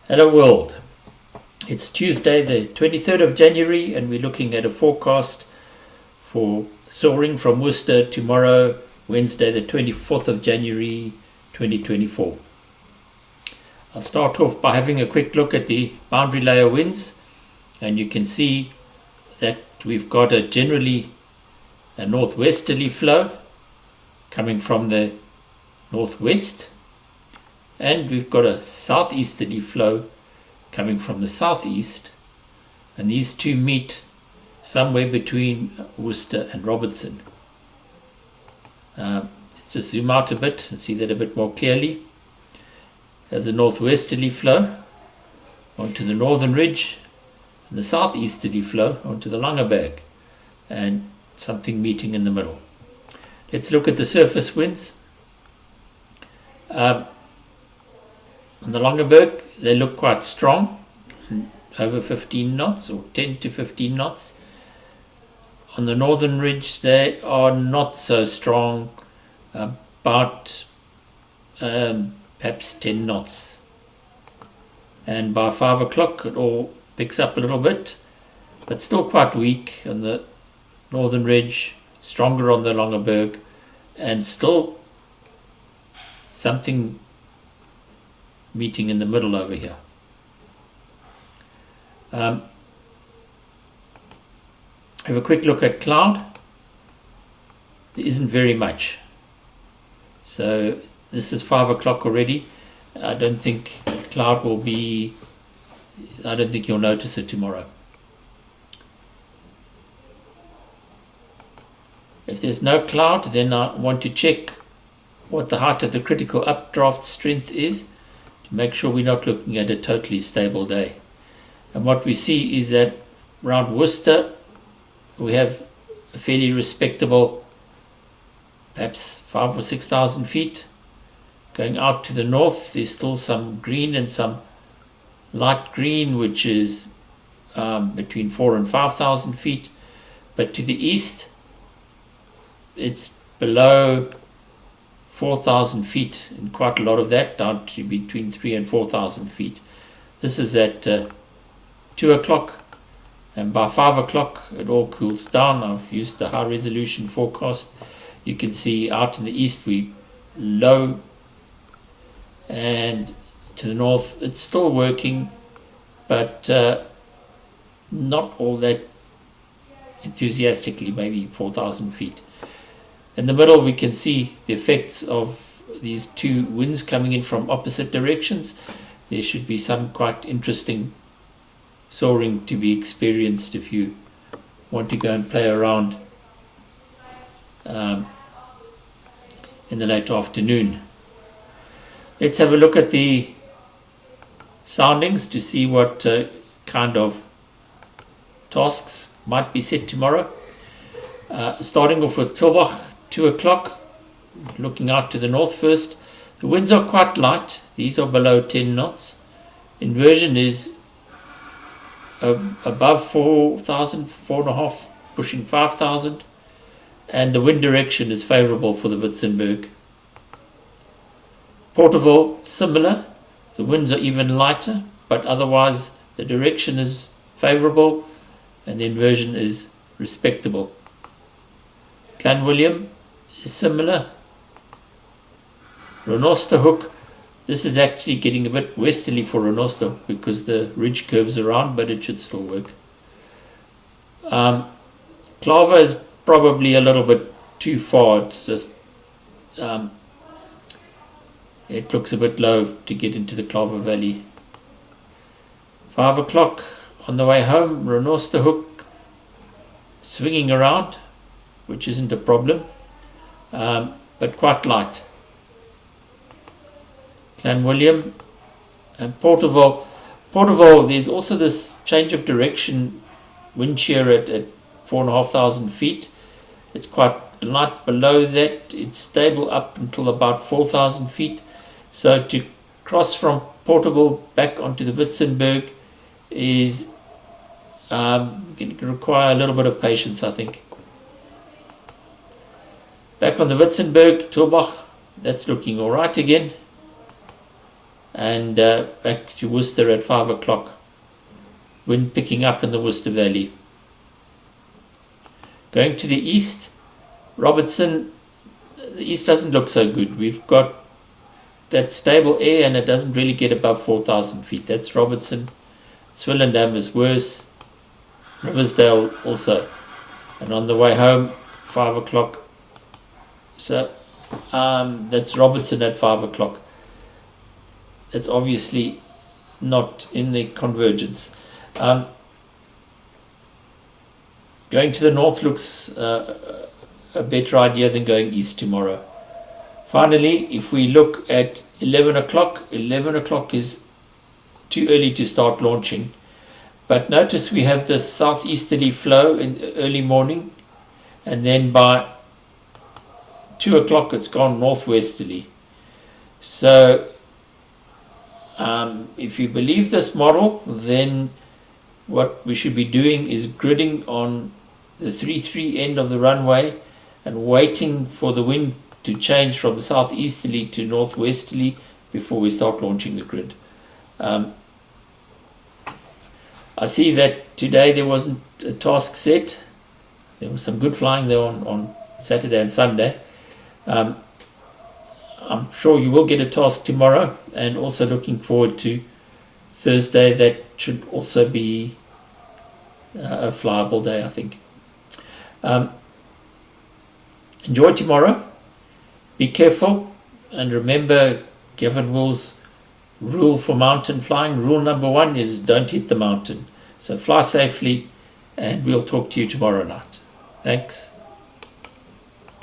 Hello world, it's Tuesday the 23rd of January and we're looking at a forecast for Soaring from Worcester tomorrow, Wednesday the 24th of January 2024. I'll start off by having a quick look at the boundary layer winds, and you can see that we've got generally a northwesterly flow coming from the northwest, and we've got a southeasterly flow coming from the southeast, and these two meet somewhere between Worcester and Robertson. Let's just zoom out a bit and see that a bit more clearly. There's a northwesterly flow onto the northern ridge and the southeasterly flow onto the Langeberg, and something meeting in the middle. Let's look at the surface winds. On the Langeberg, they look quite strong, over 15 knots or 10 to 15 knots. On the northern ridge, they are not so strong, about perhaps 10 knots. And by 5 o'clock, it all picks up a little bit, but still quite weak on the northern ridge, stronger on the Langeberg, and still something meeting in the middle over here. Have a quick look at cloud. There isn't very much. So this is 5 o'clock already. I don't think cloud will be, I don't think you'll notice it tomorrow. If there's no cloud, then I want to check what the height of the critical updraft strength is, to make sure we're not looking at a totally stable day. And what we see is that around Worcester we have a fairly respectable, perhaps 5,000 or 6,000 feet. Going out to the north, there's still some green and some light green, which is between 4,000 and 5,000 feet. But to the east, it's below 4,000 feet, and quite a lot of that down to between 3,000 and 4,000 feet. This is at 2 o'clock, and by 5 o'clock it all cools down. I've used the high resolution forecast. You can see out in the east we low, and to the north it's still working, but not all that enthusiastically, maybe 4,000 feet. In the middle we can see the effects of these two winds coming in from opposite directions. There should be some quite interesting soaring to be experienced if you want to go and play around in the late afternoon. Let's have a look at the soundings to see what kind of tasks might be set tomorrow. Starting off with Tilbach, 2 o'clock, looking out to the north first. The winds are quite light. These are below 10 knots. Inversion is above 4,000, 4.5, pushing 5,000. And the wind direction is favorable for the Witzenberg. Porterville, similar. The winds are even lighter, but otherwise the direction is favorable and the inversion is respectable. Clanwilliam is similar. Renosterhoek, this is actually getting a bit westerly for Renosterhoek because the ridge curves around, but it should still work. Clava is probably a little bit too far. It's just it looks a bit low to get into the Clava Valley. 5 o'clock on the way home, Renosterhoek swinging around, which isn't a problem, but quite light. Clanwilliam and Porterville. Porterville, there's also this change of direction, wind shear at 4,500 feet. It's quite light below that. It's stable up until about 4,000 feet. So to cross from Porterville back onto the Witzenberg is going to require a little bit of patience, I think. Back on the Witzenberg, Tilbach, that's looking all right again. and back to Worcester at 5 o'clock. Wind picking up in the Worcester Valley. Going to the east, Robertson, the east doesn't look so good. We've got that stable air and it doesn't really get above 4,000 feet. That's Robertson. Swellendam is worse. Riversdale also. And on the way home, 5 o'clock. So that's Robertson at 5 o'clock. That's obviously not in the convergence. Going to the north looks a better idea than going east tomorrow. Finally, if we look at 11 o'clock is too early to start launching. But notice we have this southeasterly flow in the early morning, and then by 2 o'clock it's gone northwesterly. So if you believe this model, then what we should be doing is gridding on the 3-3 end of the runway and waiting for the wind to change from southeasterly to northwesterly before we start launching the grid. I see that today there wasn't a task set. There was some good flying there on Saturday and Sunday. I'm sure you will get a task tomorrow, and also looking forward to Thursday. That should also be a flyable day, I think. Enjoy tomorrow. Be careful, and remember Gavin Will's rule for mountain flying. Rule number 1 is don't hit the mountain. So fly safely, and we'll talk to you tomorrow night. Thanks.